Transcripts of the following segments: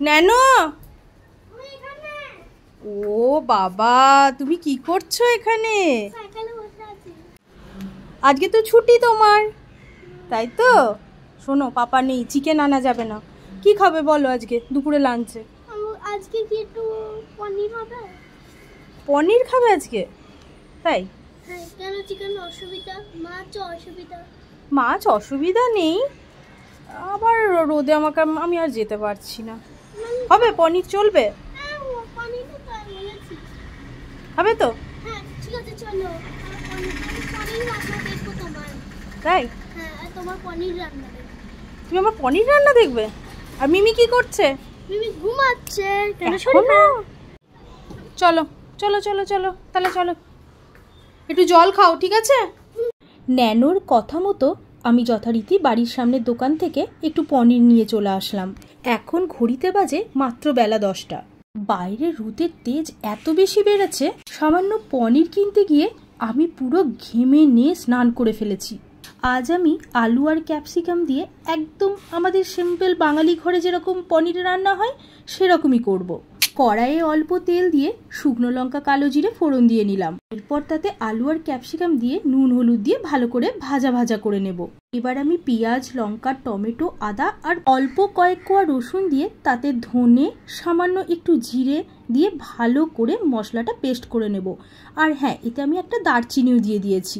Nano, ও বাবা, তুমি কি করছো এখানে? আজকে তো ছুটি তোমার, তাই তো? শোনো, পাপা নেই, চিকেন আনা যাবে না। কি খাবে বলো আজকে দুপুরে লাঞ্চে? আজকে কি একটু পনির হবে? পনির খাবে আজকে? তাই? হ্যাঁ, কেন চিকেন অসুবিধা? মাছ অসুবিধা? মাছ অসুবিধা নেই, আবার রোদে আমি আর যেতে পারছি না। হবে, পনির চলবে? হ্যাঁ, পনির তো বলেছি। হবে তো? হ্যাঁ ঠিক আছে, চলো পনির রান্না দেখবো তোমার। তাই? হ্যাঁ, আর তোমার পনির রান্না দেখবো। তুমি আমার পনির রান্না দেখবে? আর মিমি কি করছে? মিমি ঘুমাচ্ছে। কেন? চলো চলো চলো চলো, তাহলে চলো, একটু জল খাও, ঠিক আছে? ন্যানোর কথা মতো আমি যথারীতি বাড়ির সামনের দোকান থেকে একটু পনির নিয়ে চলে আসলাম। এখন ঘড়িতে বাজে মাত্র বেলা 10টা। বাইরে রোদের তেজ এত বেশি বেড়েছে, সামান্য পনির কিনতে গিয়ে আমি পুরো ঘেমে নিয়ে স্নান করে ফেলেছি। আজ আমি আলু আর ক্যাপসিকাম দিয়ে একদম আমাদের সিম্পল বাঙালি ঘরে যেরকম পনির রান্না হয় সেরকমই করব। কড়াইয়ে অল্প তেল দিয়ে শুকনো লঙ্কা, কালো জিরে ফোড়ন দিয়ে নিলাম। এরপর তাতে আলু আর ক্যাপসিকাম দিয়ে নুন হলুদ দিয়ে ভালো করে ভাজা ভাজা করে নেব। এবার আমি পেঁয়াজ, লঙ্কা, টমেটো, আদা আর অল্প কয়েক কোয়া রসুন দিয়ে তাতে ধনে, সামান্য একটু জিরে দিয়ে ভালো করে মশলাটা পেস্ট করে নেব। আর হ্যাঁ, এতে আমি একটা দারচিনিও দিয়ে দিয়েছি।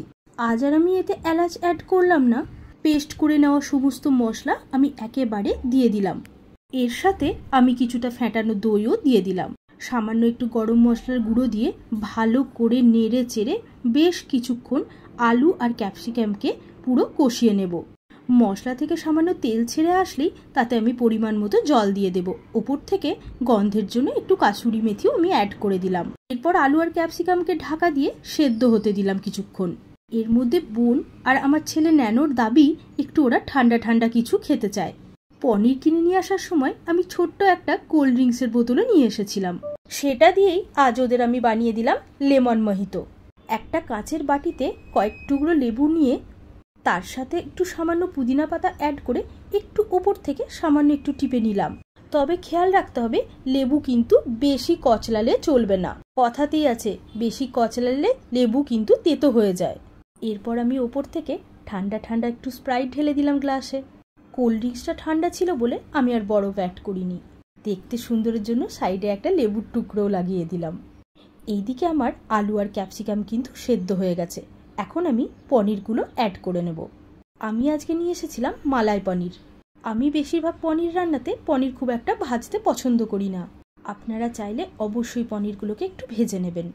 আজ আর আমি এতে এলাচ অ্যাড করলাম না। পেস্ট করে নেওয়া সমস্ত মশলা আমি একেবারে দিয়ে দিলাম। এর সাথে আমি কিছুটা ফেটানো দইও দিয়ে দিলাম। সামান্য একটু গরম মশলার গুঁড়ো দিয়ে ভালো করে নেড়ে চেড়ে বেশ কিছুক্ষণ আলু আর ক্যাপসিকামকে পুরো কষিয়ে নেব। মশলা থেকে সামান্য তেল ছেড়ে আসলেই তাতে আমি পরিমাণ মতো জল দিয়ে দেব। ওপর থেকে গন্ধের জন্য একটু কাসুরি মেথিও আমি অ্যাড করে দিলাম। এরপর আলু আর ক্যাপসিকামকে ঢাকা দিয়ে সেদ্ধ হতে দিলাম কিছুক্ষণ। এর মধ্যে বোন আর আমার ছেলে ন্যানোর দাবি একটু ওরা ঠান্ডা ঠান্ডা কিছু খেতে চায়। পনির কিনে নিয়ে আসার সময় আমি ছোট্ট একটা কোল্ড ড্রিঙ্কসের বোতলও নিয়ে এসেছিলাম। সেটা দিয়েই আজ ওদের আমি বানিয়ে দিলাম লেমন মহিতো। একটা কাঁচের বাটিতে কয়েক টুকরো লেবু নিয়ে তার সাথে একটু সামান্য পুদিনা পাতা অ্যাড করে একটু ওপর থেকে সামান্য একটু টিপে নিলাম। তবে খেয়াল রাখতে হবে, লেবু কিন্তু বেশি কচলালে চলবে না। কথাতেই আছে, বেশি কচলালে লেবু কিন্তু তেতো হয়ে যায়। এরপর আমি ওপর থেকে ঠান্ডা ঠান্ডা একটু স্প্রাইট ঢেলে দিলাম গ্লাসে। কোল্ড ড্রিঙ্কসটা ঠান্ডা ছিল বলে আমি আর বরফ অ্যাড করিনি। দেখতে সুন্দরের জন্য সাইডে একটা লেবুর টুকরোও লাগিয়ে দিলাম। এইদিকে আমার আলু আর ক্যাপসিকাম কিন্তু সেদ্ধ হয়ে গেছে। এখন আমি পনিরগুলো অ্যাড করে নেব। আমি আজকে নিয়ে এসেছিলাম মালাই পনির। আমি বেশিরভাগ পনির রান্নাতে পনির খুব একটা ভাজতে পছন্দ করি না। আপনারা চাইলে অবশ্যই পনিরগুলোকে একটু ভেজে নেবেন।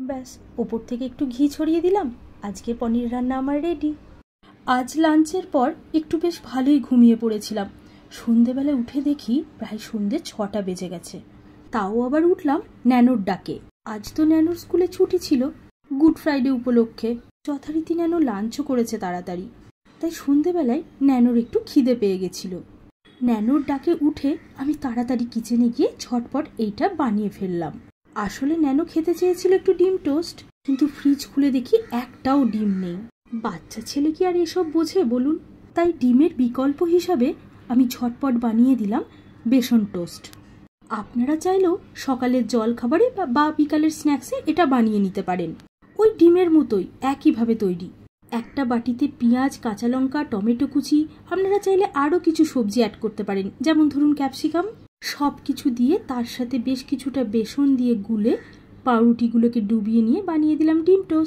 ব্যাস, ওপর থেকে একটু ঘি ছড়িয়ে দিলাম। আজকে পনির রান্না আমার রেডি। আজ লাঞ্চের পর একটু বেশ ভালোই ঘুমিয়ে পড়েছিলাম। সন্ধেবেলায় উঠে দেখি প্রায় সন্ধে 6টা বেজে গেছে। তাও আবার উঠলাম ন্যানোর ডাকে। আজ তো ন্যানোর স্কুলে ছুটি ছিল, গুড ফ্রাইডে উপলক্ষে। যথারীতি ন্যানো লাঞ্চও করেছে তাড়াতাড়ি। তাই সন্ধেবেলায় ন্যানোর একটু খিদে পেয়ে গেছিল। ন্যানোর ডাকে উঠে আমি তাড়াতাড়ি কিচেনে গিয়ে ঝটপট এইটা বানিয়ে ফেললাম। আসলে ন্যানো খেতে চেয়েছিল একটু ডিম টোস্ট, কিন্তু ফ্রিজ খুলে দেখি একটাও ডিম নেই। বাচ্চা ছেলে কি আর এসব বোঝে বলুন? তাই ডিমের বিকল্প হিসাবে আমি ঝটপট বানিয়ে দিলাম বেসন টোস্ট। আপনারা চাইলেও সকালের জল খাবারে বা বিকালের স্ন্যাক্সে এটা বানিয়ে নিতে পারেন। ওই ডিমের মতোই একইভাবে তৈরি। একটা বাটিতে পেঁয়াজ, কাঁচা লঙ্কা, টমেটো কুচি, আপনারা চাইলে আরও কিছু সবজি অ্যাড করতে পারেন, যেমন ধরুন ক্যাপসিকাম। সব কিছু দিয়ে তার সাথে বেশ কিছুটা বেসন দিয়ে গুলে পাউরুটিগুলোকে ডুবিয়ে নিয়ে বানিয়ে দিলাম ডিম টোস্ট।